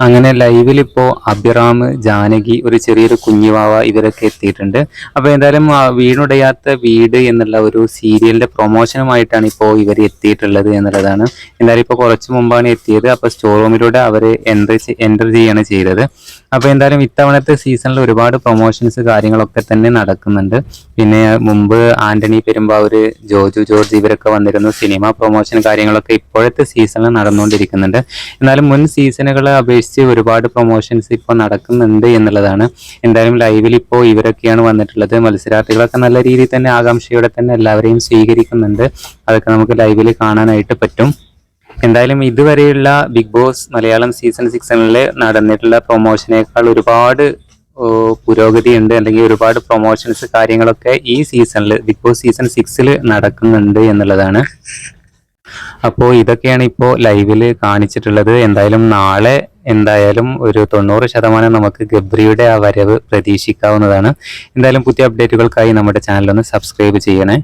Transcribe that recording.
അങ്ങനെ ലൈവിൽ ഇപ്പോൾ അഭിറാം, ജാനകി, ഒരു ചെറിയൊരു കുഞ്ഞുവാവ ഇവരൊക്കെ എത്തിയിട്ടുണ്ട്. അപ്പോൾ എന്തായാലും വീണുടയാത്ത വീട് എന്നുള്ള ഒരു സീരിയലിന്റെ പ്രൊമോഷനുമായിട്ടാണ് ഇപ്പോൾ ഇവർ എത്തിയിട്ടുള്ളത് എന്നുള്ളതാണ്. എന്തായാലും ഇപ്പോൾ കുറച്ച് മുമ്പാണ് എത്തിയത്. അപ്പോൾ സ്റ്റോർ റൂമിലൂടെ അവർ എൻ്റർ ചെയ്യാണ് ചെയ്തത്. അപ്പോൾ എന്തായാലും ഇത്തവണത്തെ സീസണിൽ ഒരുപാട് പ്രൊമോഷൻസ് കാര്യങ്ങളൊക്കെ തന്നെ നടക്കുന്നുണ്ട്. പിന്നെ മുമ്പ് ആന്റണി പെരുമ്പാവൂർ, ജോജു ജോർജ് ഇവരൊക്കെ വന്നിരുന്നു. സിനിമ പ്രൊമോഷൻ കാര്യങ്ങളൊക്കെ ഇപ്പോഴത്തെ സീസണിൽ നടന്നുകൊണ്ടിരിക്കുന്നുണ്ട്. എന്നാലും മുൻ സീസണുകളെ അപേക്ഷിച്ച് ഒരുപാട് പ്രൊമോഷൻസ് ഇപ്പോൾ നടക്കുന്നുണ്ട് എന്നുള്ളതാണ്. എന്തായാലും ലൈവിൽ ഇപ്പോൾ ഇവരൊക്കെയാണ് വന്നിട്ടുള്ളത്. മത്സരാർത്ഥികളൊക്കെ നല്ല രീതിയിൽ തന്നെ ആകാംക്ഷയോടെ തന്നെ എല്ലാവരെയും സ്വീകരിക്കുന്നുണ്ട്. അതൊക്കെ നമുക്ക് ലൈവിൽ കാണാനായിട്ട് പറ്റും. എന്തായാലും ഇതുവരെയുള്ള ബിഗ് ബോസ് മലയാളം സീസൺ 6 നടന്നിട്ടുള്ള പ്രൊമോഷനേക്കാൾ ഒരുപാട് പുരോഗതി ഉണ്ട്, അല്ലെങ്കിൽ ഒരുപാട് പ്രൊമോഷൻസ് കാര്യങ്ങളൊക്കെ ഈ സീസണിൽ ബിഗ് ബോസ് സീസൺ 6 നടക്കുന്നുണ്ട് എന്നുള്ളതാണ്. അപ്പോൾ ഇതൊക്കെയാണ് ഇപ്പോൾ ലൈവിൽ കാണിച്ചിട്ടുള്ളത്. എന്തായാലും നാളെ ഒരു 90% നമുക്ക് ഗബ്രിയുടെ ആ വരവ് പ്രതീക്ഷിക്കാവുന്നതാണ്. എന്തായാലും പുതിയ അപ്ഡേറ്റുകൾക്കായി നമ്മുടെ ചാനൽ ഒന്ന് സബ്സ്ക്രൈബ് ചെയ്യണേ.